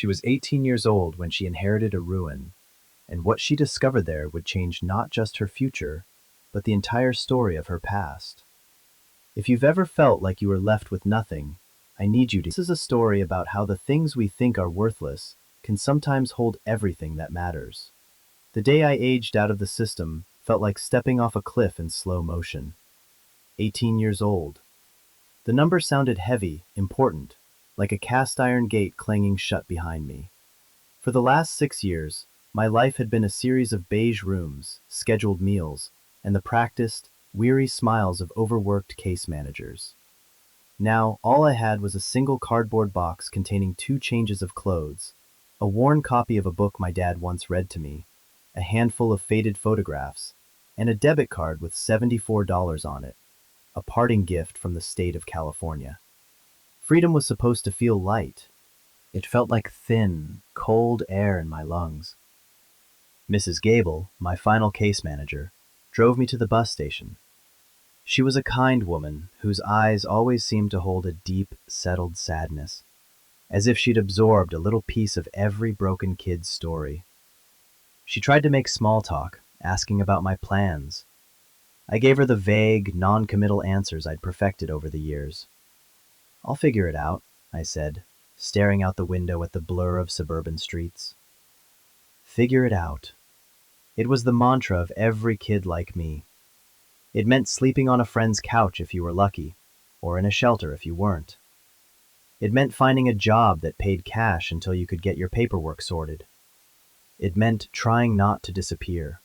She was 18 years old when she inherited a ruin, and what she discovered there would change not just her future, but the entire story of her past. If you've ever felt like you were left with nothing, I need you to. This is a story about how the things we think are worthless can sometimes hold everything that matters. The day I aged out of the system felt like stepping off a cliff in slow motion. 18 years old. The number sounded heavy, important, like a cast iron gate clanging shut behind me. For the last 6 years, my life had been a series of beige rooms, scheduled meals, and the practiced, weary smiles of overworked case managers. Now, all I had was a single cardboard box containing 2 changes of clothes, a worn copy of a book my dad once read to me, a handful of faded photographs, and a debit card with $74 on it, a parting gift from the state of California. Freedom was supposed to feel light. It felt like thin, cold air in my lungs. Mrs. Gable, my final case manager, drove me to the bus station. She was a kind woman whose eyes always seemed to hold a deep, settled sadness, as if she'd absorbed a little piece of every broken kid's story. She tried to make small talk, asking about my plans. I gave her the vague, non-committal answers I'd perfected over the years. "I'll figure it out," I said, staring out the window at the blur of suburban streets. Figure it out. It was the mantra of every kid like me. It meant sleeping on a friend's couch if you were lucky, or in a shelter if you weren't. It meant finding a job that paid cash until you could get your paperwork sorted. It meant trying not to disappear.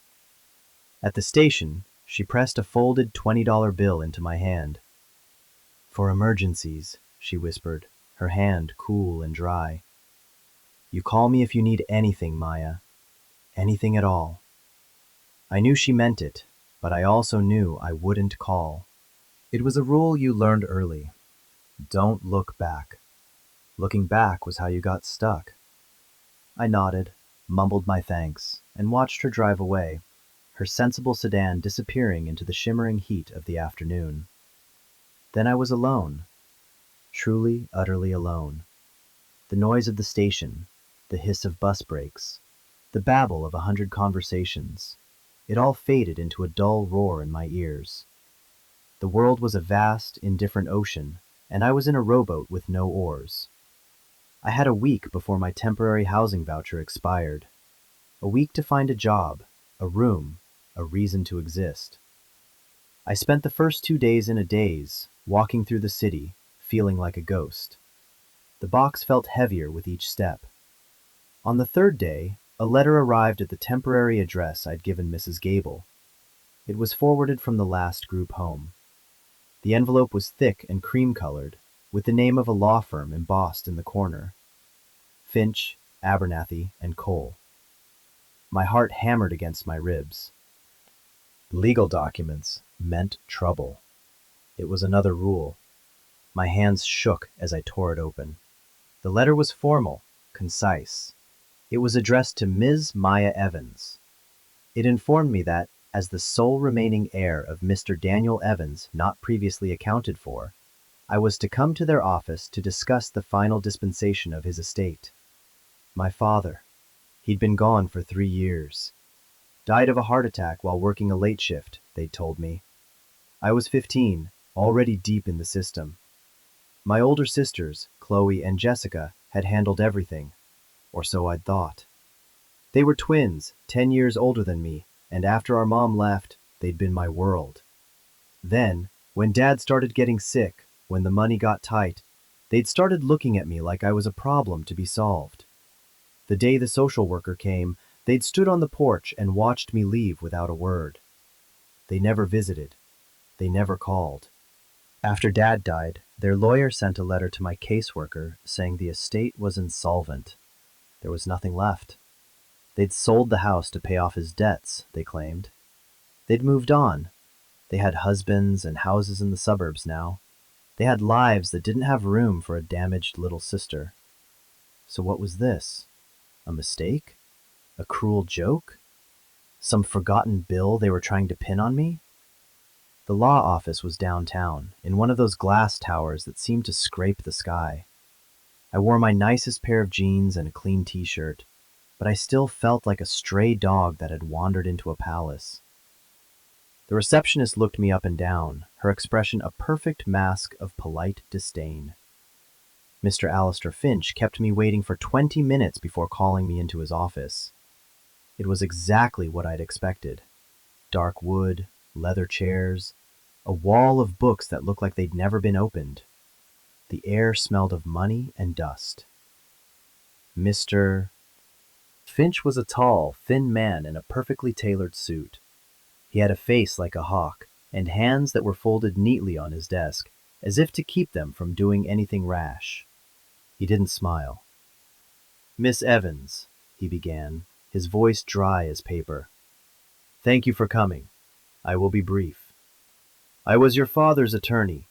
At the station, she pressed a folded $20 bill into my hand. "For emergencies," she whispered, her hand cool and dry. "You call me if you need anything, Maya. Anything at all." I knew she meant it, but I also knew I wouldn't call. It was a rule you learned early. Don't look back. Looking back was how you got stuck. I nodded, mumbled my thanks, and watched her drive away, her sensible sedan disappearing into the shimmering heat of the afternoon. Then I was alone. Truly, utterly alone. The noise of the station, the hiss of bus brakes, the babble of 100 conversations, it all faded into a dull roar in my ears. The world was a vast, indifferent ocean, and I was in a rowboat with no oars. I had a week before my temporary housing voucher expired. A week to find a job, a room, a reason to exist. I spent the first 2 days in a daze, walking through the city, feeling like a ghost. The box felt heavier with each step. On the third day, a letter arrived at the temporary address I'd given Mrs. Gable. It was forwarded from the last group home. The envelope was thick and cream-colored, with the name of a law firm embossed in the corner. Finch, Abernathy, and Cole. My heart hammered against my ribs. Legal documents meant trouble. It was another rule. My hands shook as I tore it open. The letter was formal, concise. It was addressed to Ms. Maya Evans. It informed me that, as the sole remaining heir of Mr. Daniel Evans not previously accounted for, I was to come to their office to discuss the final dispensation of his estate. My father. He'd been gone for 3 years. Died of a heart attack while working a late shift, they'd told me. I was 15, already deep in the system. My older sisters, Chloe and Jessica, had handled everything, or so I'd thought. They were twins, 10 years older than me, and after our mom left, they'd been my world. Then, when Dad started getting sick, when the money got tight, they'd started looking at me like I was a problem to be solved. The day the social worker came, they'd stood on the porch and watched me leave without a word. They never visited. They never called. After Dad died, their lawyer sent a letter to my caseworker saying the estate was insolvent. There was nothing left. They'd sold the house to pay off his debts, they claimed. They'd moved on. They had husbands and houses in the suburbs now. They had lives that didn't have room for a damaged little sister. So what was this? A mistake? A cruel joke? Some forgotten bill they were trying to pin on me? The law office was downtown, in one of those glass towers that seemed to scrape the sky. I wore my nicest pair of jeans and a clean t-shirt, but I still felt like a stray dog that had wandered into a palace. The receptionist looked me up and down, her expression a perfect mask of polite disdain. Mr. Alistair Finch kept me waiting for 20 minutes before calling me into his office. It was exactly what I'd expected. Dark wood, leather chairs, a wall of books that looked like they'd never been opened. The air smelled of money and dust. Mr. Finch was a tall, thin man in a perfectly tailored suit. He had a face like a hawk, and hands that were folded neatly on his desk, as if to keep them from doing anything rash. He didn't smile. "Miss Evans," he began, his voice dry as paper. "Thank you for coming. I will be brief. I was your father's attorney.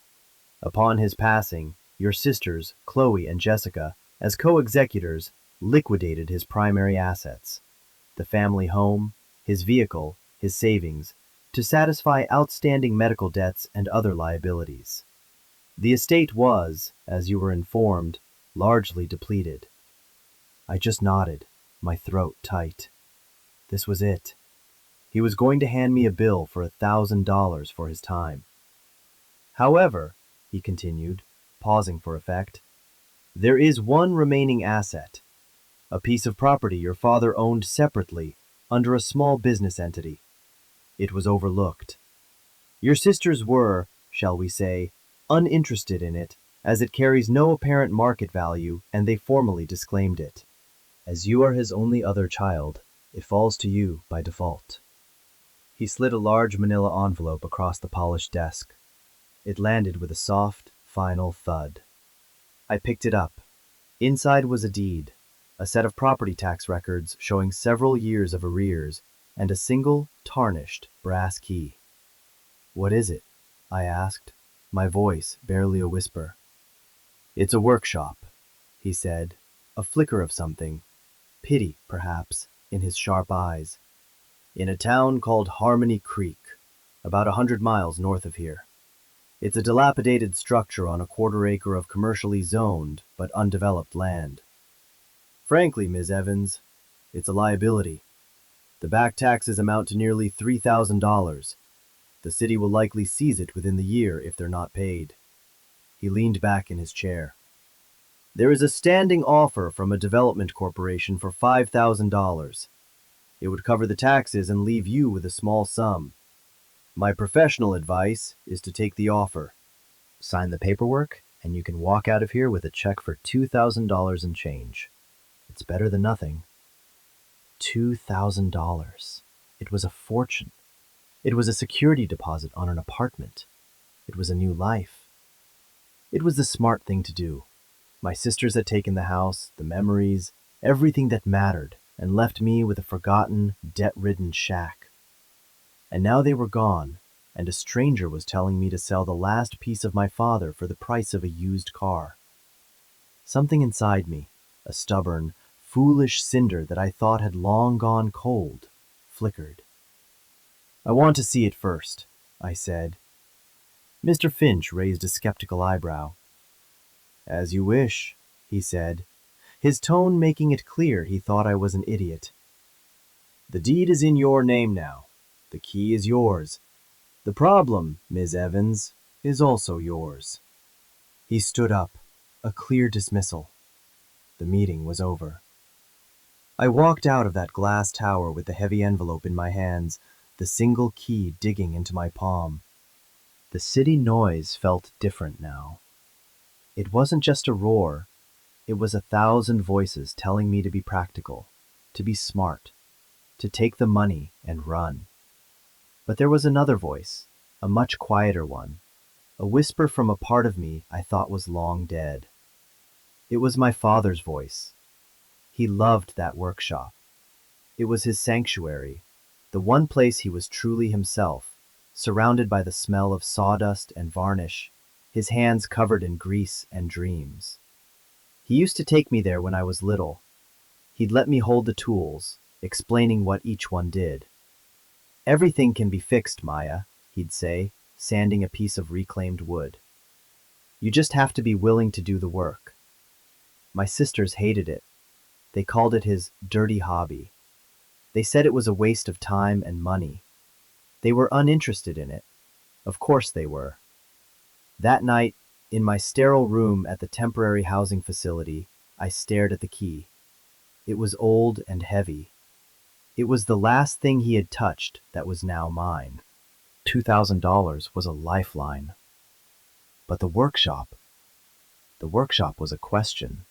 Upon his passing, your sisters, Chloe and Jessica, as co-executors, liquidated his primary assets, the family home, his vehicle, his savings, to satisfy outstanding medical debts and other liabilities. The estate was, as you were informed, largely depleted." I just nodded, my throat tight. This was it. He was going to hand me a bill for $1,000 for his time. "However," he continued, pausing for effect, "there is one remaining asset, a piece of property your father owned separately under a small business entity. It was overlooked. Your sisters were, shall we say, uninterested in it, as it carries no apparent market value, and they formally disclaimed it. As you are his only other child, it falls to you by default." He slid a large manila envelope across the polished desk. It landed with a soft, final thud. I picked it up. Inside was a deed, a set of property tax records showing several years of arrears, and a single, tarnished, brass key. "What is it?" I asked, my voice barely a whisper. "It's a workshop," he said, a flicker of something, pity, perhaps, in his sharp eyes, "in a town called Harmony Creek, about 100 miles north of here. It's a dilapidated structure on a quarter-acre of commercially zoned but undeveloped land. Frankly, Ms. Evans, it's a liability. The back taxes amount to nearly $3,000. The city will likely seize it within the year if they're not paid." He leaned back in his chair. "There is a standing offer from a development corporation for $5,000. It would cover the taxes and leave you with a small sum. My professional advice is to take the offer. Sign the paperwork, and you can walk out of here with a check for $2,000 and change. It's better than nothing." $2,000. It was a fortune. It was a security deposit on an apartment. It was a new life. It was the smart thing to do. My sisters had taken the house, the memories, everything that mattered, and left me with a forgotten, debt-ridden shack. And now they were gone, and a stranger was telling me to sell the last piece of my father for the price of a used car. Something inside me, a stubborn, foolish cinder that I thought had long gone cold, flickered. "I want to see it first," I said. Mr. Finch raised a skeptical eyebrow. "As you wish," he said, his tone making it clear he thought I was an idiot. "The deed is in your name now. The key is yours. The problem, Ms. Evans, is also yours." He stood up, a clear dismissal. The meeting was over. I walked out of that glass tower with the heavy envelope in my hands, the single key digging into my palm. The city noise felt different now. It wasn't just a roar. It was 1,000 voices telling me to be practical, to be smart, to take the money and run. But there was another voice, a much quieter one, a whisper from a part of me I thought was long dead. It was my father's voice. He loved that workshop. It was his sanctuary, the one place he was truly himself, surrounded by the smell of sawdust and varnish, his hands covered in grease and dreams. He used to take me there when I was little. He'd let me hold the tools, explaining what each one did. "Everything can be fixed, Maya," he'd say, sanding a piece of reclaimed wood. "You just have to be willing to do the work." My sisters hated it. They called it his dirty hobby. They said it was a waste of time and money. They were uninterested in it. Of course they were. That night, in my sterile room at the temporary housing facility, I stared at the key. It was old and heavy. It was the last thing he had touched that was now mine. $2,000 was a lifeline. But the workshop was a question.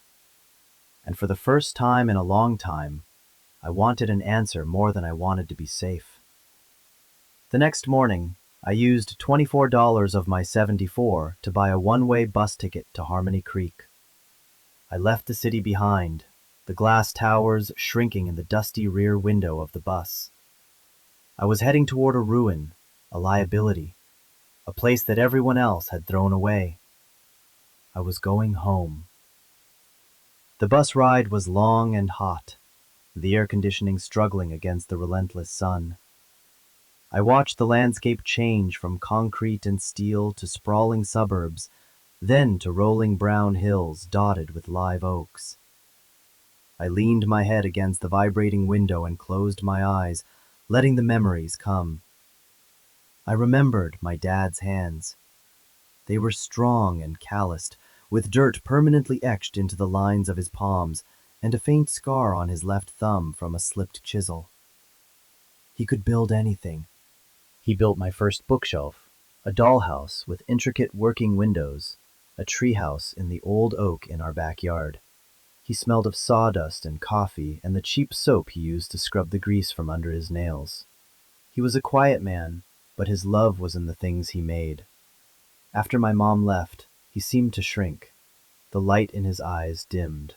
And for the first time in a long time, I wanted an answer more than I wanted to be safe. The next morning, I used $24 of my 74 to buy a one-way bus ticket to Harmony Creek. I left the city behind, the glass towers shrinking in the dusty rear window of the bus. I was heading toward a ruin, a liability, a place that everyone else had thrown away. I was going home. The bus ride was long and hot, the air conditioning struggling against the relentless sun. I watched the landscape change from concrete and steel to sprawling suburbs, then to rolling brown hills dotted with live oaks. I leaned my head against the vibrating window and closed my eyes, letting the memories come. I remembered my dad's hands. They were strong and calloused, with dirt permanently etched into the lines of his palms and a faint scar on his left thumb from a slipped chisel. He could build anything. He built my first bookshelf, a dollhouse with intricate working windows, a treehouse in the old oak in our backyard. He smelled of sawdust and coffee and the cheap soap he used to scrub the grease from under his nails. He was a quiet man, but his love was in the things he made. After my mom left, he seemed to shrink. The light in his eyes dimmed.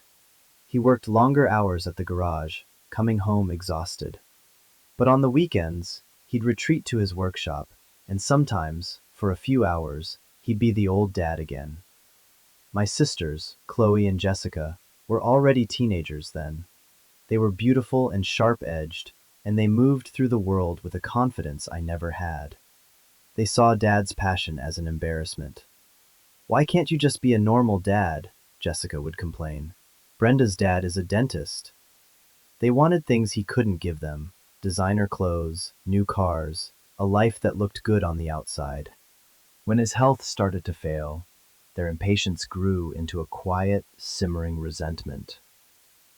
He worked longer hours at the garage, coming home exhausted. But on the weekends, he'd retreat to his workshop, and sometimes, for a few hours, he'd be the old dad again. My sisters, Chloe and Jessica, were already teenagers then. They were beautiful and sharp-edged, and they moved through the world with a confidence I never had. They saw Dad's passion as an embarrassment. "Why can't you just be a normal dad?" Jessica would complain. "Brenda's dad is a dentist." They wanted things he couldn't give them: designer clothes, new cars, a life that looked good on the outside. When his health started to fail, their impatience grew into a quiet, simmering resentment.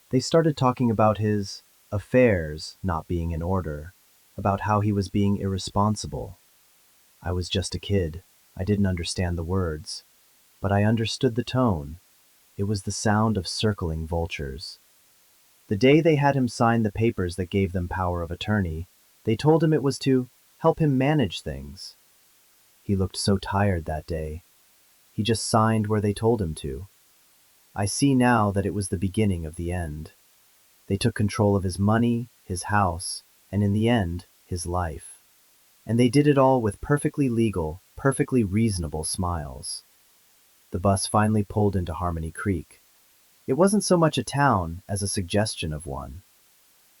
They started talking about his affairs not being in order, about how he was being irresponsible. I was just a kid. I didn't understand the words, but I understood the tone. It was the sound of circling vultures. The day they had him sign the papers that gave them power of attorney, they told him it was to help him manage things. He looked so tired that day. He just signed where they told him to. I see now that it was the beginning of the end. They took control of his money, his house, and in the end, his life. And they did it all with perfectly legal, perfectly reasonable smiles. The bus finally pulled into Harmony Creek. It wasn't so much a town as a suggestion of one.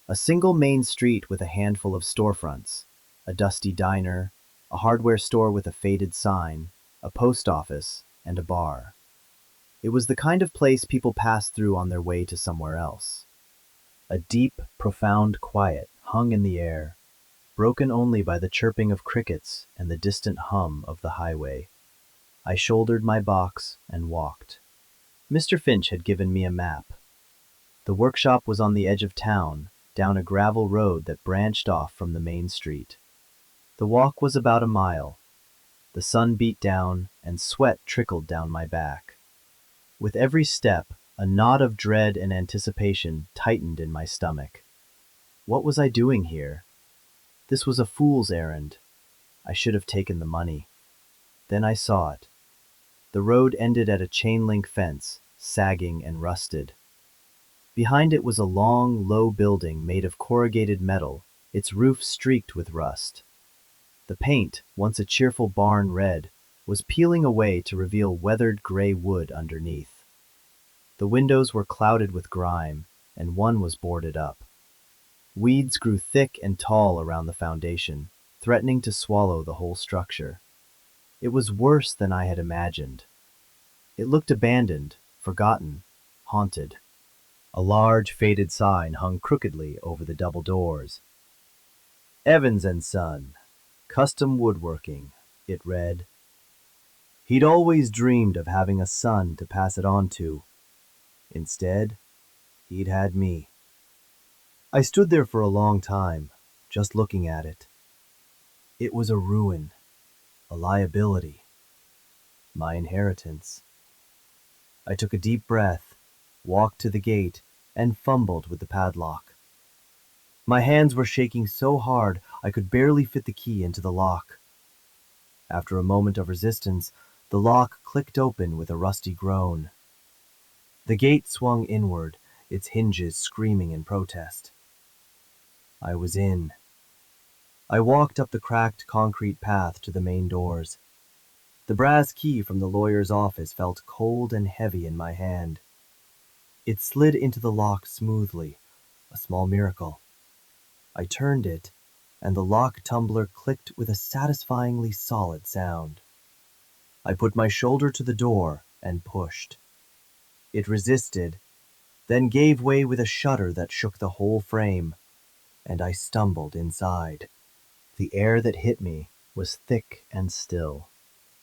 A single main street with a handful of storefronts, a dusty diner, a hardware store with a faded sign, a post office, and a bar. It was the kind of place people passed through on their way to somewhere else. A deep, profound quiet hung in the air, broken only by the chirping of crickets and the distant hum of the highway. I shouldered my box and walked. Mr. Finch had given me a map. The workshop was on the edge of town, down a gravel road that branched off from the main street. The walk was about a mile. The sun beat down, and sweat trickled down my back. With every step, a knot of dread and anticipation tightened in my stomach. What was I doing here? This was a fool's errand. I should have taken the money. Then I saw it. The road ended at a chain-link fence, sagging and rusted. Behind it was a long, low building made of corrugated metal, its roof streaked with rust. The paint, once a cheerful barn red, was peeling away to reveal weathered gray wood underneath. The windows were clouded with grime, and one was boarded up. Weeds grew thick and tall around the foundation, threatening to swallow the whole structure. It was worse than I had imagined. It looked abandoned, forgotten, haunted. A large faded sign hung crookedly over the double doors. Evans and Son, Custom Woodworking, it read. He'd always dreamed of having a son to pass it on to. Instead, he'd had me. I stood there for a long time, just looking at it. It was a ruin, a liability, my inheritance. I took a deep breath, walked to the gate, and fumbled with the padlock. My hands were shaking so hard I could barely fit the key into the lock. After a moment of resistance, the lock clicked open with a rusty groan. The gate swung inward, its hinges screaming in protest. I was in. I walked up the cracked concrete path to the main doors. The brass key from the lawyer's office felt cold and heavy in my hand. It slid into the lock smoothly, a small miracle. I turned it, and the lock tumbler clicked with a satisfyingly solid sound. I put my shoulder to the door and pushed. It resisted, then gave way with a shudder that shook the whole frame, and I stumbled inside. The air that hit me was thick and still,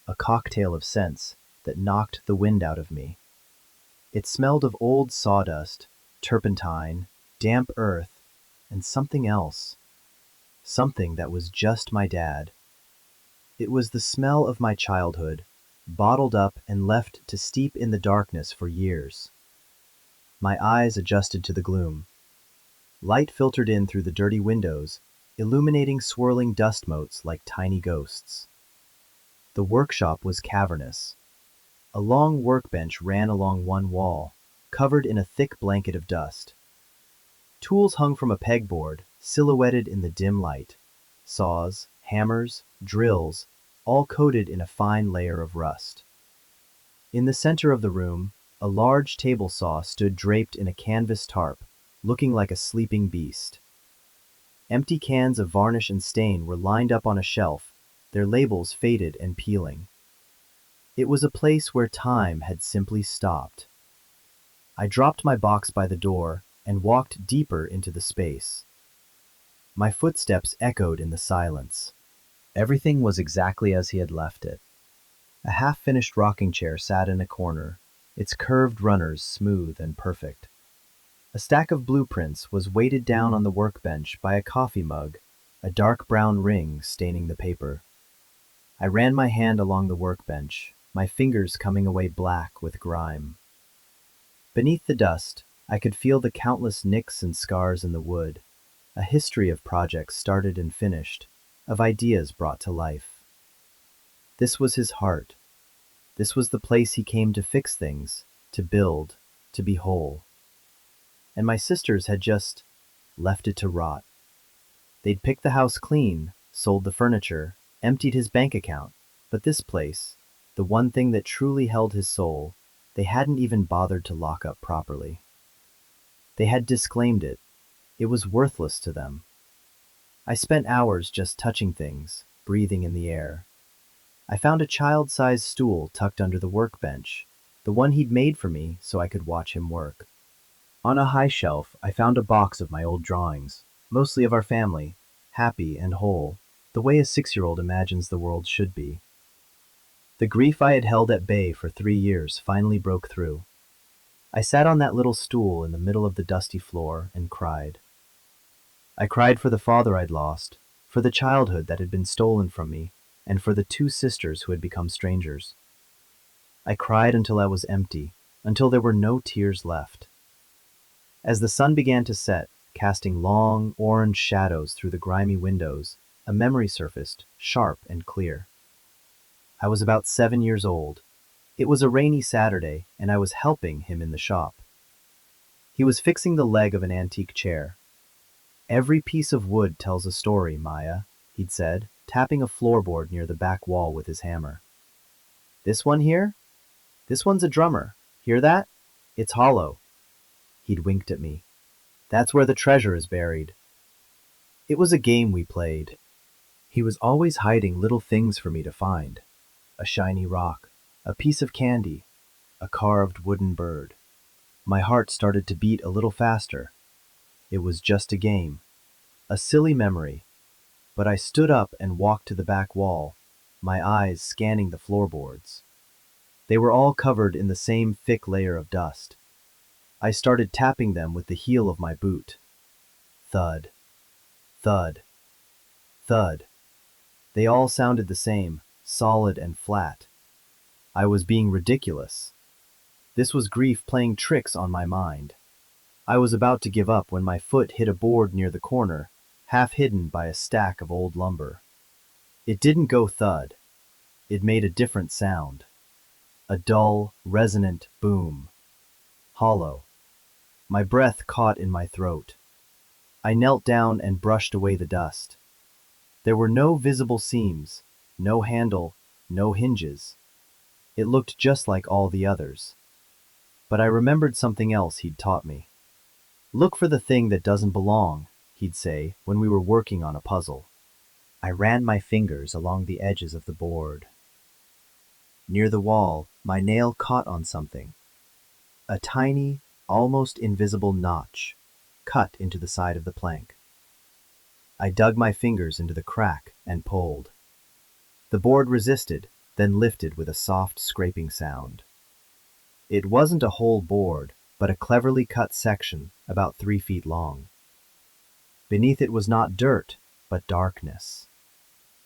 a cocktail of scents that knocked the wind out of me. It smelled of old sawdust, turpentine, damp earth, and something else. Something that was just my dad. It was the smell of my childhood, bottled up and left to steep in the darkness for years. My eyes adjusted to the gloom. Light filtered in through the dirty windows, illuminating swirling dust motes like tiny ghosts. The workshop was cavernous. A long workbench ran along one wall, covered in a thick blanket of dust. Tools hung from a pegboard, silhouetted in the dim light. Saws, hammers, drills, all coated in a fine layer of rust. In the center of the room, a large table saw stood draped in a canvas tarp, looking like a sleeping beast. Empty cans of varnish and stain were lined up on a shelf, their labels faded and peeling. It was a place where time had simply stopped. I dropped my box by the door and walked deeper into the space. My footsteps echoed in the silence. Everything was exactly as he had left it. A half-finished rocking chair sat in a corner, its curved runners smooth and perfect. A stack of blueprints was weighted down on the workbench by a coffee mug, a dark brown ring staining the paper. I ran my hand along the workbench, my fingers coming away black with grime. Beneath the dust, I could feel the countless nicks and scars in the wood, a history of projects started and finished, of ideas brought to life. This was his heart. This was the place he came to fix things, to build, to be whole. And my sisters had just left it to rot. They'd picked the house clean, sold the furniture, emptied his bank account, but this place, the one thing that truly held his soul, they hadn't even bothered to lock up properly. They had disclaimed it. It was worthless to them. I spent hours just touching things, breathing in the air. I found a child-sized stool tucked under the workbench, the one he'd made for me so I could watch him work. On a high shelf, I found a box of my old drawings, mostly of our family, happy and whole, the way a 6-year-old imagines the world should be. The grief I had held at bay for 3 years finally broke through. I sat on that little stool in the middle of the dusty floor and cried. I cried for the father I'd lost, for the childhood that had been stolen from me, and for the 2 sisters who had become strangers. I cried until I was empty, until there were no tears left. As the sun began to set, casting long, orange shadows through the grimy windows, a memory surfaced, sharp and clear. I was about 7 years old. It was a rainy Saturday, and I was helping him in the shop. He was fixing the leg of an antique chair. "Every piece of wood tells a story, Maya," he'd said, tapping a floorboard near the back wall with his hammer. "This one here? This one's a drummer. Hear that? It's hollow." He'd winked at me. "That's where the treasure is buried." It was a game we played. He was always hiding little things for me to find. A shiny rock, a piece of candy, a carved wooden bird. My heart started to beat a little faster. It was just a game, a silly memory, but I stood up and walked to the back wall, my eyes scanning the floorboards. They were all covered in the same thick layer of dust. I started tapping them with the heel of my boot. Thud, thud, thud. They all sounded the same, solid and flat. I was being ridiculous. This was grief playing tricks on my mind. I was about to give up when my foot hit a board near the corner, half hidden by a stack of old lumber. It didn't go thud. It made a different sound. A dull, resonant boom. Hollow. My breath caught in my throat. I knelt down and brushed away the dust. There were no visible seams, no handle, no hinges. It looked just like all the others. But I remembered something else he'd taught me. Look for the thing that doesn't belong, he'd say when we were working on a puzzle. I ran my fingers along the edges of the board. Near the wall, my nail caught on something. A tiny, almost invisible notch, cut into the side of the plank. I dug my fingers into the crack and pulled. The board resisted, then lifted with a soft scraping sound. It wasn't a whole board, but a cleverly cut section about 3 feet long. Beneath it was not dirt, but darkness.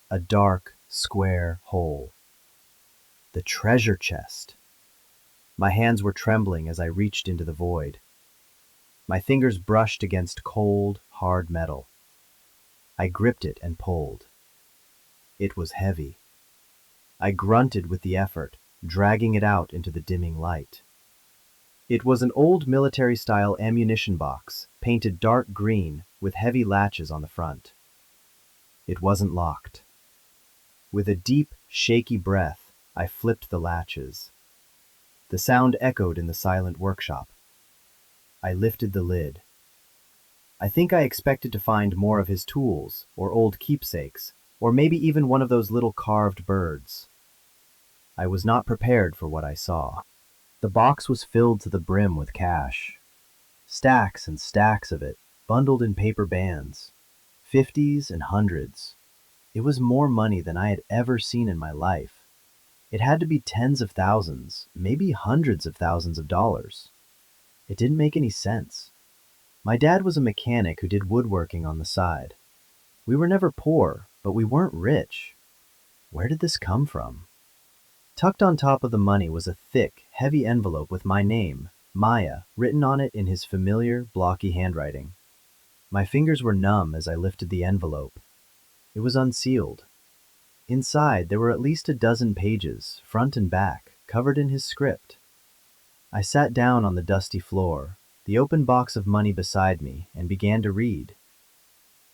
A dark, square hole. The treasure chest. My hands were trembling as I reached into the void. My fingers brushed against cold, hard metal. I gripped it and pulled. It was heavy. I grunted with the effort, dragging it out into the dimming light. It was an old military-style ammunition box, painted dark green with heavy latches on the front. It wasn't locked. With a deep, shaky breath, I flipped the latches. The sound echoed in the silent workshop. I lifted the lid. I think I expected to find more of his tools, or old keepsakes, or maybe even one of those little carved birds. I was not prepared for what I saw. The box was filled to the brim with cash. Stacks and stacks of it, bundled in paper bands. 50s and hundreds. It was more money than I had ever seen in my life. It had to be tens of thousands, maybe hundreds of thousands of dollars. It didn't make any sense. My dad was a mechanic who did woodworking on the side. We were never poor, but we weren't rich. Where did this come from? Tucked on top of the money was a thick, heavy envelope with my name, Maya, written on it in his familiar, blocky handwriting. My fingers were numb as I lifted the envelope. It was unsealed. Inside, there were at least a dozen pages, front and back, covered in his script. I sat down on the dusty floor, the open box of money beside me, and began to read.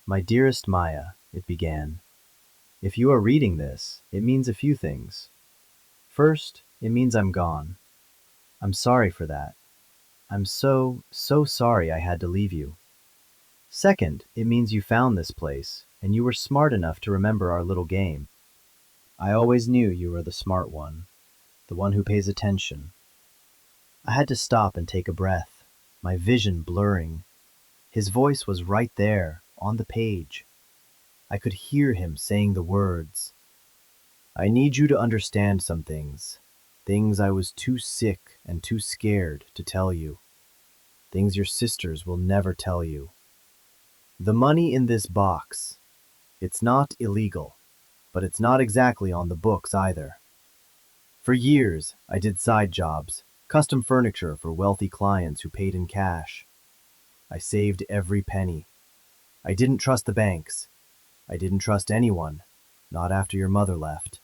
"My dearest Maya," it began. "If you are reading this, it means a few things. First, it means I'm gone. I'm sorry for that. I'm so sorry I had to leave you. Second, it means you found this place, and you were smart enough to remember our little game. I always knew you were the smart one, the one who pays attention." I had to stop and take a breath, my vision blurring. His voice was right there, on the page. I could hear him saying the words. "I need you to understand some things. Things I was too sick and too scared to tell you. Things your sisters will never tell you. The money in this box, it's not illegal, but it's not exactly on the books either. For years, I did side jobs, custom furniture for wealthy clients who paid in cash. I saved every penny. I didn't trust the banks. I didn't trust anyone, not after your mother left.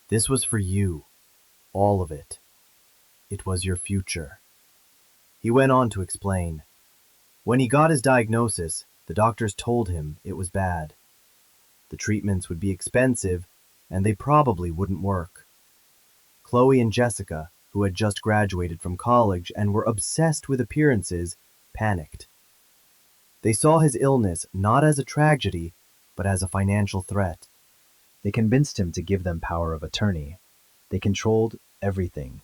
This was for you, all of it. It was your future." He went on to explain. When he got his diagnosis, the doctors told him it was bad. The treatments would be expensive, and they probably wouldn't work. Chloe and Jessica, who had just graduated from college and were obsessed with appearances, panicked. They saw his illness not as a tragedy, but as a financial threat. They convinced him to give them power of attorney. They controlled everything.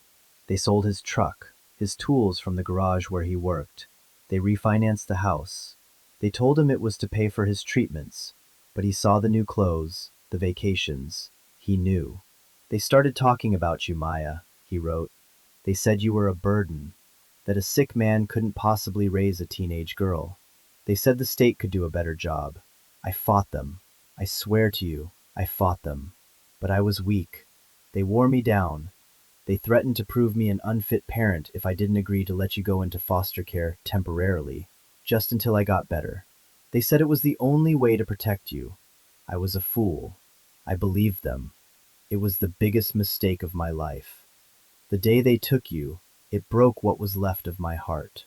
They sold his truck, his tools from the garage where he worked. They refinanced the house. They told him it was to pay for his treatments, but he saw the new clothes, the vacations. He knew. They started talking about you, Maya, he wrote. They said you were a burden, that a sick man couldn't possibly raise a teenage girl. They said the state could do a better job. I fought them. I swear to you, I fought them. But I was weak. They wore me down. They threatened to prove me an unfit parent if I didn't agree to let you go into foster care temporarily, just until I got better. They said it was the only way to protect you. I was a fool. I believed them. It was the biggest mistake of my life. The day they took you, it broke what was left of my heart.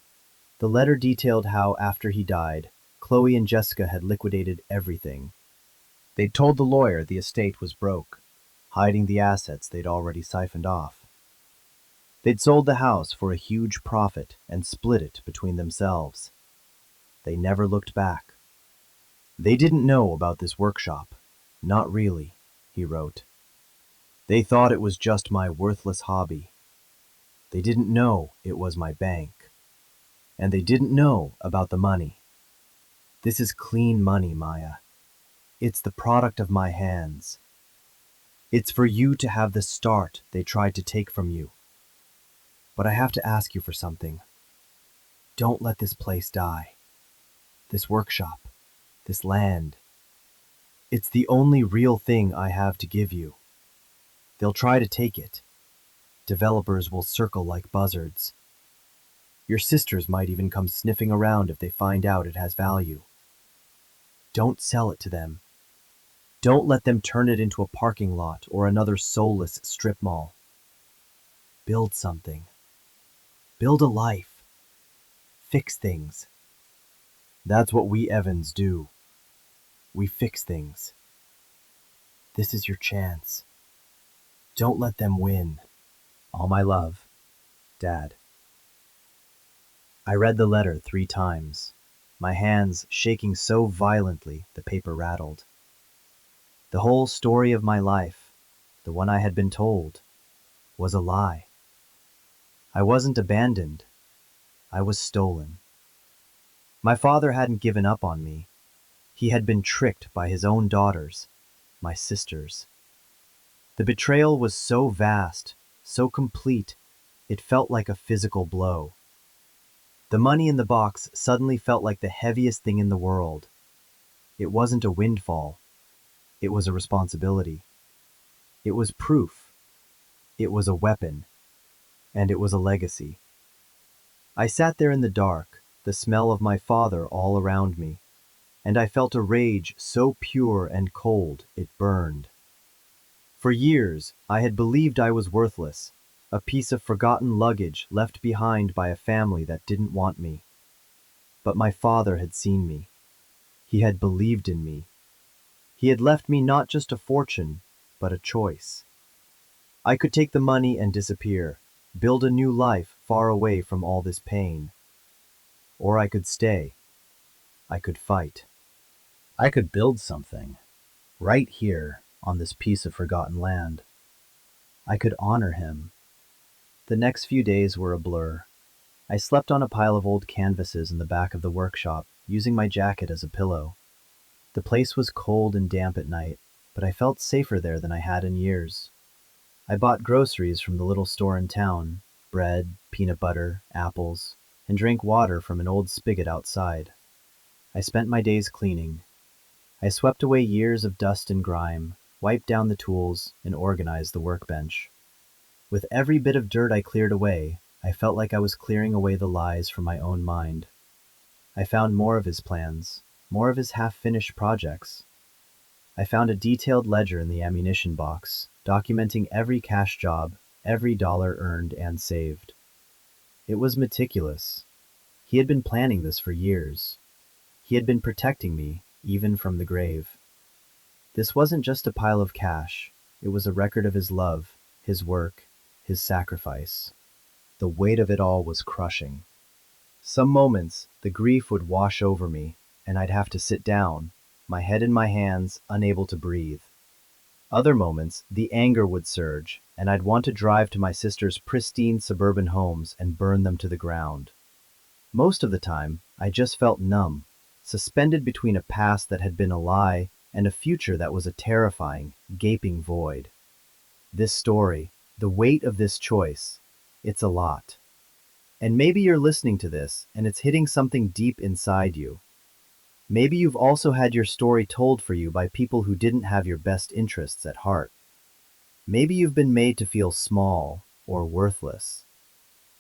The letter detailed how, after he died, Chloe and Jessica had liquidated everything. They'd told the lawyer the estate was broke, hiding the assets they'd already siphoned off. They'd sold the house for a huge profit and split it between themselves. They never looked back. They didn't know about this workshop. Not really, he wrote. They thought it was just my worthless hobby. They didn't know it was my bank. And they didn't know about the money. This is clean money, Maya. It's the product of my hands. It's for you to have the start they tried to take from you. But I have to ask you for something. Don't let this place die. This workshop, this land. It's the only real thing I have to give you. They'll try to take it. Developers will circle like buzzards. Your sisters might even come sniffing around if they find out it has value. Don't sell it to them. Don't let them turn it into a parking lot or another soulless strip mall. Build something. Build a life. Fix things. That's what we Evans do. We fix things. This is your chance. Don't let them win. All my love, Dad. I read the letter 3 times, my hands shaking so violently the paper rattled. The whole story of my life, the one I had been told, was a lie. I wasn't abandoned. I was stolen. My father hadn't given up on me. He had been tricked by his own daughters, my sisters. The betrayal was so vast, so complete, it felt like a physical blow. The money in the box suddenly felt like the heaviest thing in the world. It wasn't a windfall. It was a responsibility. It was proof. It was a weapon. And it was a legacy. I sat there in the dark, the smell of my father all around me, and I felt a rage so pure and cold it burned. For years, I had believed I was worthless, a piece of forgotten luggage left behind by a family that didn't want me. But my father had seen me. He had believed in me. He had left me not just a fortune, but a choice. I could take the money and disappear, build a new life far away from all this pain. Or I could stay. I could fight. I could build something, right here on this piece of forgotten land. I could honor him. The next few days were a blur. I slept on a pile of old canvases in the back of the workshop, using my jacket as a pillow. The place was cold and damp at night, but I felt safer there than I had in years. I bought groceries from the little store in town, bread, peanut butter, apples, and drank water from an old spigot outside. I spent my days cleaning. I swept away years of dust and grime, wiped down the tools, and organized the workbench. With every bit of dirt I cleared away, I felt like I was clearing away the lies from my own mind. I found more of his plans, more of his half-finished projects. I found a detailed ledger in the ammunition box, documenting every cash job, every dollar earned and saved. It was meticulous. He had been planning this for years. He had been protecting me, even from the grave. This wasn't just a pile of cash. It was a record of his love, his work, his sacrifice. The weight of it all was crushing. Some moments, the grief would wash over me, and I'd have to sit down, my head in my hands, unable to breathe. Other moments, the anger would surge, and I'd want to drive to my sister's pristine suburban homes and burn them to the ground. Most of the time, I just felt numb, suspended between a past that had been a lie and a future that was a terrifying, gaping void. This story, the weight of this choice, it's a lot. And maybe you're listening to this and it's hitting something deep inside you. Maybe you've also had your story told for you by people who didn't have your best interests at heart. Maybe you've been made to feel small or worthless.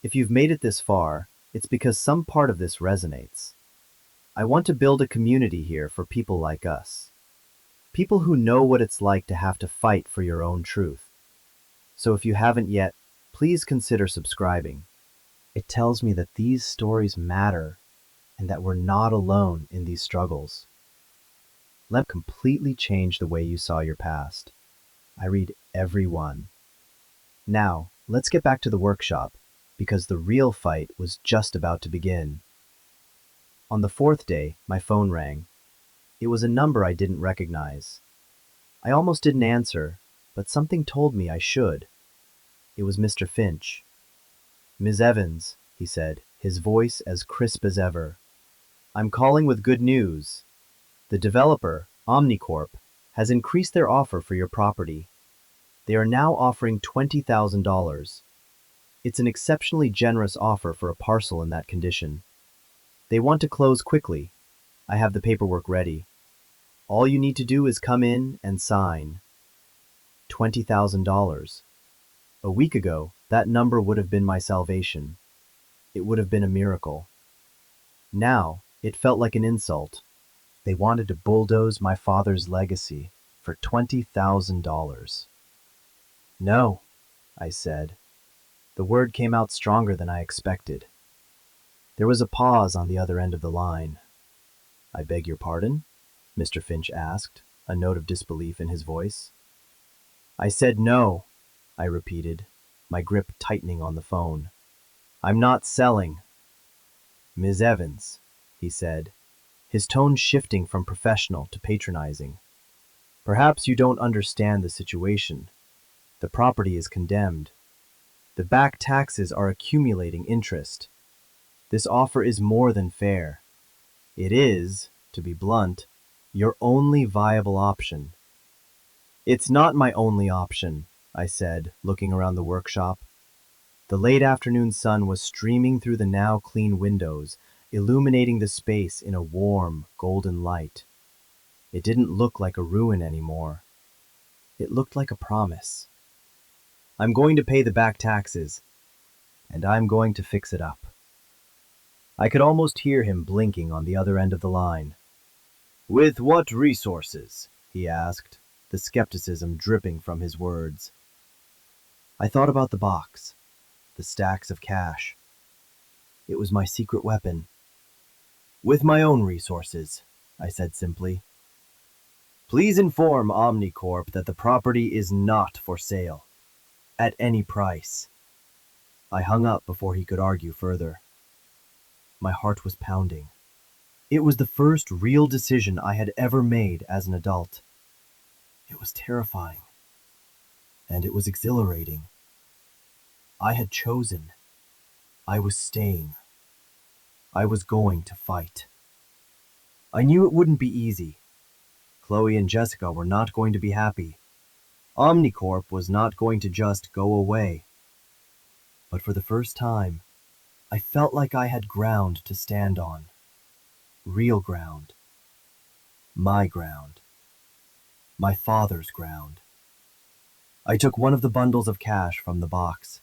If you've made it this far, it's because some part of this resonates. I want to build a community here for people like us. People who know what it's like to have to fight for your own truth. So if you haven't yet, please consider subscribing. It tells me that these stories matter and that we're not alone in these struggles. Let me completely change the way you saw your past. I read every one. Now, let's get back to the workshop, because the real fight was just about to begin. On the fourth day, my phone rang. It was a number I didn't recognize. I almost didn't answer, but something told me I should. It was Mr. Finch. "Ms. Evans," he said, his voice as crisp as ever. "I'm calling with good news. The developer, Omnicorp, has increased their offer for your property. They are now offering $20,000. It's an exceptionally generous offer for a parcel in that condition. They want to close quickly. I have the paperwork ready. All you need to do is come in and sign." $20,000. A week ago, that number would have been my salvation. It would have been a miracle. Now, it felt like an insult. They wanted to bulldoze my father's legacy for $20,000. "No," I said. The word came out stronger than I expected. There was a pause on the other end of the line. "I beg your pardon?" Mr. Finch asked, a note of disbelief in his voice. "I said no," I repeated, my grip tightening on the phone. "I'm not selling." "Ms. Evans," he said, his tone shifting from professional to patronizing. "Perhaps you don't understand the situation. The property is condemned. The back taxes are accumulating interest. This offer is more than fair. It is, to be blunt, your only viable option." "It's not my only option," I said, looking around the workshop. The late afternoon sun was streaming through the now clean windows, illuminating the space in a warm, golden light. It didn't look like a ruin anymore. It looked like a promise. "I'm going to pay the back taxes, and I'm going to fix it up." I could almost hear him blinking on the other end of the line. "With what resources?" he asked, the skepticism dripping from his words. I thought about the box, the stacks of cash. It was my secret weapon. "With my own resources," I said simply. "Please inform Omnicorp that the property is not for sale, at any price." I hung up before he could argue further. My heart was pounding. It was the first real decision I had ever made as an adult. It was terrifying, and it was exhilarating. I had chosen. I was staying. I was going to fight. I knew it wouldn't be easy. Chloe and Jessica were not going to be happy. Omnicorp was not going to just go away. But for the first time, I felt like I had ground to stand on. Real ground. My ground. My father's ground. I took one of the bundles of cash from the box.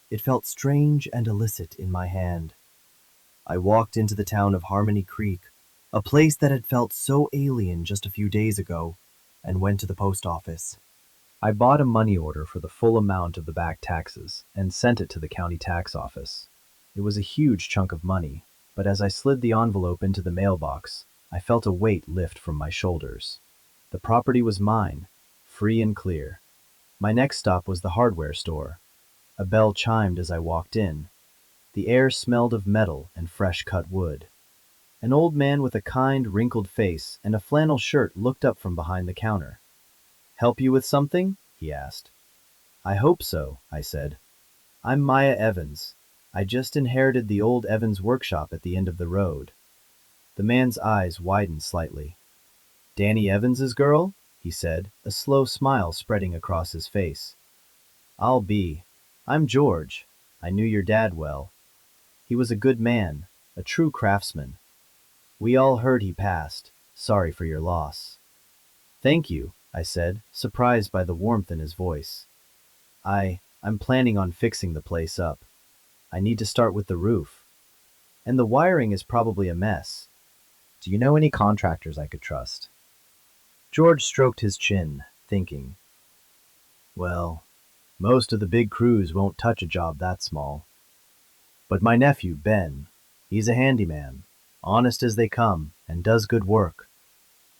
It felt strange and illicit in my hand. I walked into the town of Harmony Creek, a place that had felt so alien just a few days ago, and went to the post office. I bought a money order for the full amount of the back taxes and sent it to the county tax office. It was a huge chunk of money, but as I slid the envelope into the mailbox, I felt a weight lift from my shoulders. The property was mine, free and clear. My next stop was the hardware store. A bell chimed as I walked in. The air smelled of metal and fresh-cut wood. An old man with a kind, wrinkled face and a flannel shirt looked up from behind the counter. Help you with something? He asked. I hope so, I said. I'm Maya Evans. I just inherited the old Evans workshop at the end of the road. The man's eyes widened slightly. Danny Evans's girl? He said, a slow smile spreading across his face. I'll be. I'm George. I knew your dad well. He was a good man, a true craftsman. We all heard he passed. Sorry for your loss. Thank you, I said, surprised by the warmth in his voice. I'm planning on fixing the place up. I need to start with the roof. And the wiring is probably a mess. Do you know any contractors I could trust? George stroked his chin, thinking. Well, most of the big crews won't touch a job that small. But my nephew, Ben, he's a handyman, honest as they come, and does good work.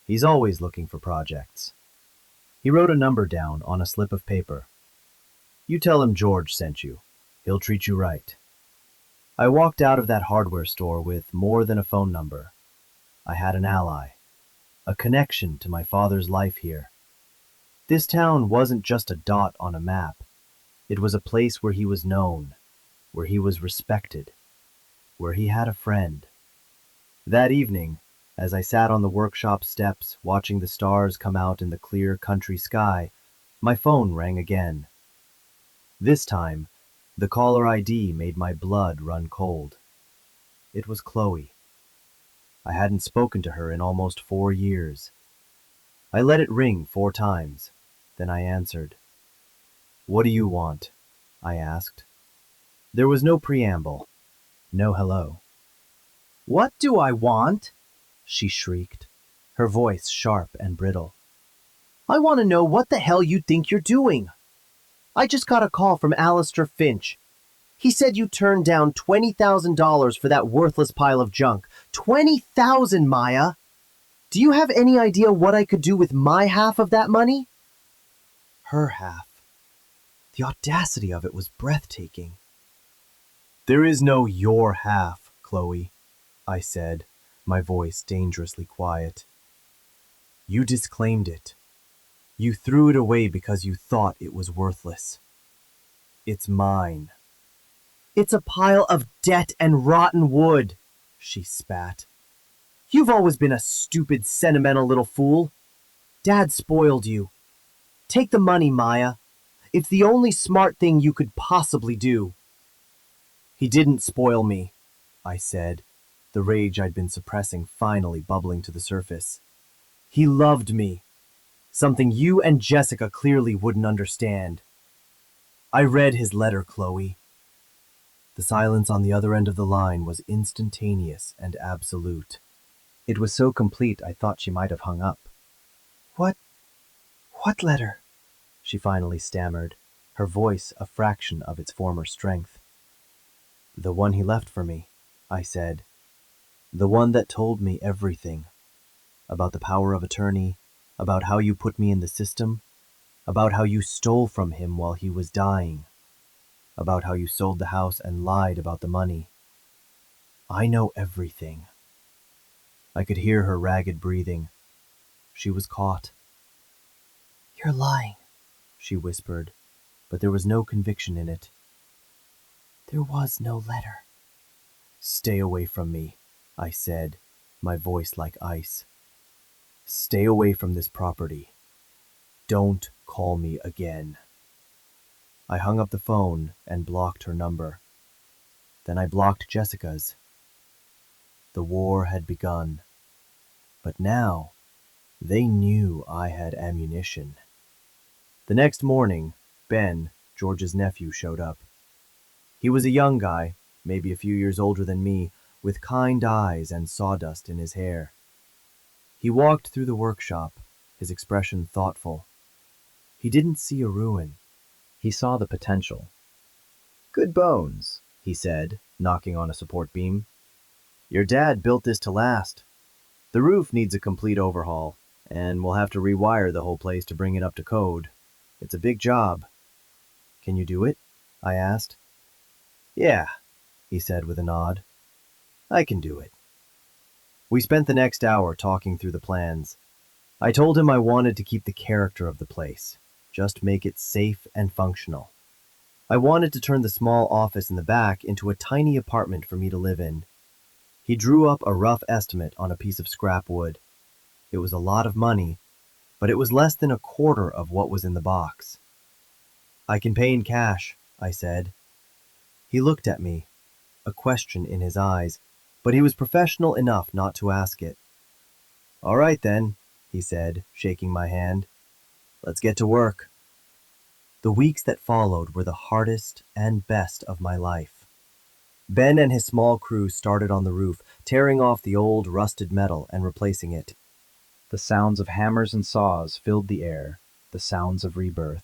He's always looking for projects. He wrote a number down on a slip of paper. You tell him George sent you. He'll treat you right. I walked out of that hardware store with more than a phone number. I had an ally, a connection to my father's life here. This town wasn't just a dot on a map. It was a place where he was known, where he was respected, where he had a friend. That evening, as I sat on the workshop steps watching the stars come out in the clear country sky, my phone rang again. This time, the caller ID made my blood run cold. It was Chloe. I hadn't spoken to her in almost 4 years. I let it ring 4 times, then I answered. What do you want? I asked. There was no preamble, no hello. What do I want? She shrieked, her voice sharp and brittle. I want to know what the hell you think you're doing. I just got a call from Alistair Finch. He said you turned down $20,000 for that worthless pile of junk. 20,000, Maya! Do you have any idea what I could do with my half of that money? Her half. The audacity of it was breathtaking. There is no your half, Chloe, I said, my voice dangerously quiet. You disclaimed it. You threw it away because you thought it was worthless. It's mine. It's a pile of debt and rotten wood, she spat. You've always been a stupid, sentimental little fool. Dad spoiled you. Take the money, Maya. It's the only smart thing you could possibly do. He didn't spoil me, I said, the rage I'd been suppressing finally bubbling to the surface. He loved me. Something you and Jessica clearly wouldn't understand. I read his letter, Chloe. The silence on the other end of the line was instantaneous and absolute. It was so complete I thought she might have hung up. What letter? She finally stammered, her voice a fraction of its former strength. The one he left for me, I said. The one that told me everything. About the power of attorney, about how you put me in the system, about how you stole from him while he was dying, about how you sold the house and lied about the money. I know everything. I could hear her ragged breathing. She was caught. You're lying, she whispered, but there was no conviction in it. There was no letter. Stay away from me, I said, my voice like ice. Stay away from this property. Don't call me again. I hung up the phone and blocked her number. Then I blocked Jessica's. The war had begun. But now, they knew I had ammunition. The next morning, Ben, George's nephew, showed up. He was a young guy, maybe a few years older than me, with kind eyes and sawdust in his hair. He walked through the workshop, his expression thoughtful. He didn't see a ruin. He saw the potential. Good bones, he said, knocking on a support beam. Your dad built this to last. The roof needs a complete overhaul, and we'll have to rewire the whole place to bring it up to code. It's a big job. Can you do it? I asked. Yeah, he said with a nod. I can do it. We spent the next hour talking through the plans. I told him I wanted to keep the character of the place, just make it safe and functional. I wanted to turn the small office in the back into a tiny apartment for me to live in. He drew up a rough estimate on a piece of scrap wood. It was a lot of money, but it was less than a quarter of what was in the box. I can pay in cash, I said. He looked at me, a question in his eyes, but he was professional enough not to ask it. All right then, he said, shaking my hand. Let's get to work. The weeks that followed were the hardest and best of my life. Ben and his small crew started on the roof, tearing off the old rusted metal and replacing it. The sounds of hammers and saws filled the air, the sounds of rebirth.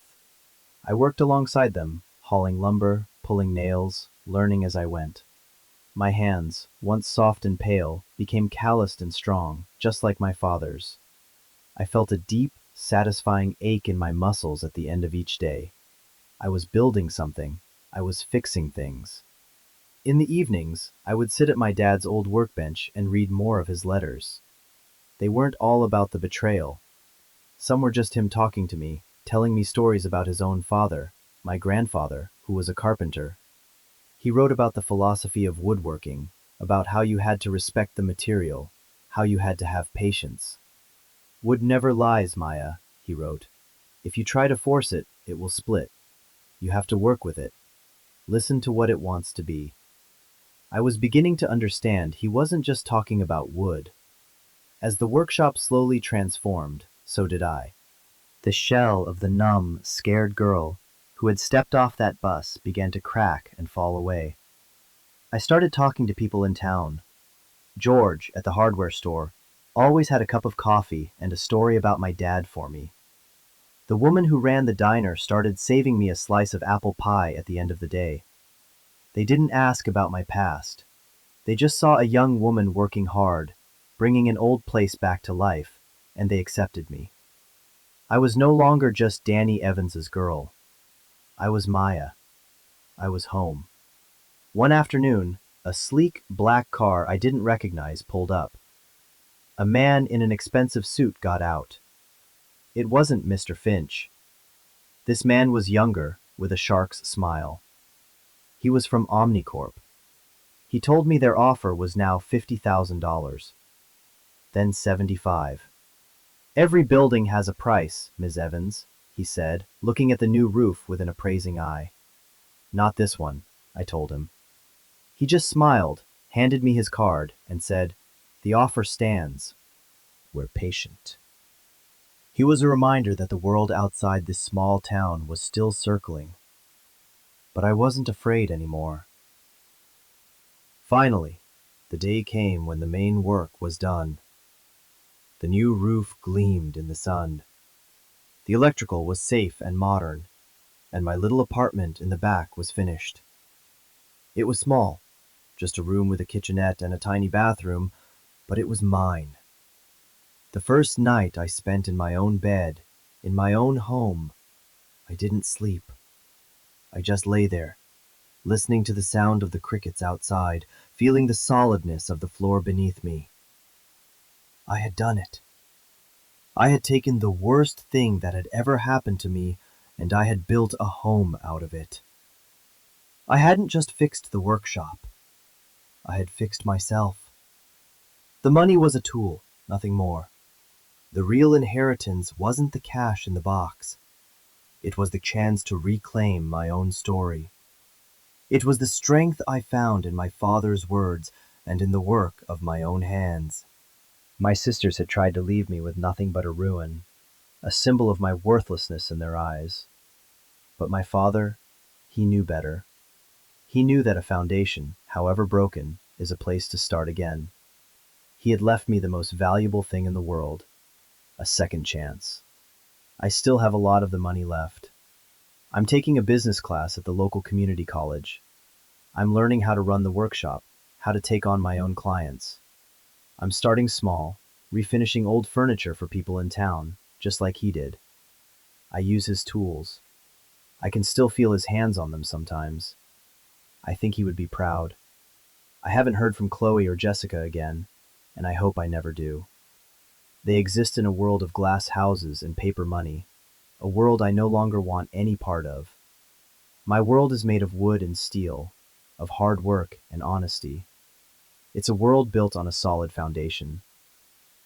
I worked alongside them, hauling lumber, pulling nails, learning as I went. My hands, once soft and pale, became calloused and strong, just like my father's. I felt a deep, satisfying ache in my muscles at the end of each day. I was building something. I was fixing things. In the evenings, I would sit at my dad's old workbench and read more of his letters. They weren't all about the betrayal. Some were just him talking to me, telling me stories about his own father, my grandfather, who was a carpenter. He wrote about the philosophy of woodworking, about how you had to respect the material, how you had to have patience. Wood never lies, Maya, he wrote. If you try to force it, it will split. You have to work with it. Listen to what it wants to be. I was beginning to understand he wasn't just talking about wood. As the workshop slowly transformed, so did I. The shell of the numb, scared girl who had stepped off that bus began to crack and fall away. I started talking to people in town. George, at the hardware store, always had a cup of coffee and a story about my dad for me. The woman who ran the diner started saving me a slice of apple pie at the end of the day. They didn't ask about my past. They just saw a young woman working hard, bringing an old place back to life, and they accepted me. I was no longer just Danny Evans's girl. I was Maya. I was home. One afternoon, a sleek, black car I didn't recognize pulled up. A man in an expensive suit got out. It wasn't Mr. Finch. This man was younger, with a shark's smile. He was from Omnicorp. He told me their offer was now $50,000. Then 75. Every building has a price, Ms. Evans, he said, looking at the new roof with an appraising eye. Not this one, I told him. He just smiled, handed me his card, and said, The offer stands. We're patient. He was a reminder that the world outside this small town was still circling. But I wasn't afraid anymore. Finally, the day came when the main work was done. The new roof gleamed in the sun. The electrical was safe and modern, and my little apartment in the back was finished. It was small, just a room with a kitchenette and a tiny bathroom, but it was mine. The first night I spent in my own bed, in my own home, I didn't sleep. I just lay there, listening to the sound of the crickets outside, feeling the solidness of the floor beneath me. I had done it. I had taken the worst thing that had ever happened to me, and I had built a home out of it. I hadn't just fixed the workshop. I had fixed myself. The money was a tool, nothing more. The real inheritance wasn't the cash in the box. It was the chance to reclaim my own story. It was the strength I found in my father's words and in the work of my own hands. My sisters had tried to leave me with nothing but a ruin, a symbol of my worthlessness in their eyes. But my father, he knew better. He knew that a foundation, however broken, is a place to start again. He had left me the most valuable thing in the world, a second chance. I still have a lot of the money left. I'm taking a business class at the local community college. I'm learning how to run the workshop, how to take on my own clients. I'm starting small, refinishing old furniture for people in town, just like he did. I use his tools. I can still feel his hands on them sometimes. I think he would be proud. I haven't heard from Chloe or Jessica again, and I hope I never do. They exist in a world of glass houses and paper money, a world I no longer want any part of. My world is made of wood and steel, of hard work and honesty. It's a world built on a solid foundation.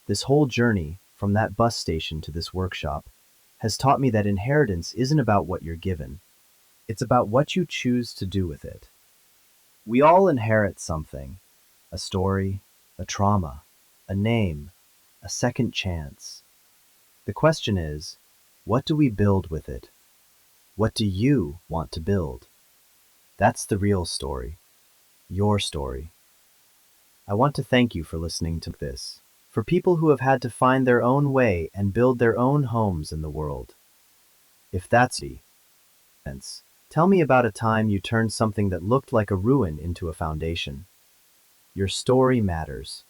This whole journey, from that bus station to this workshop, has taught me that inheritance isn't about what you're given. It's about what you choose to do with it. We all inherit something: a story, a trauma, a name, a second chance. The question is, what do we build with it? What do you want to build? That's the real story. Your story. I want to thank you for listening to this. For people who have had to find their own way and build their own homes in the world. If that's the sense, tell me about a time you turned something that looked like a ruin into a foundation. Your story matters.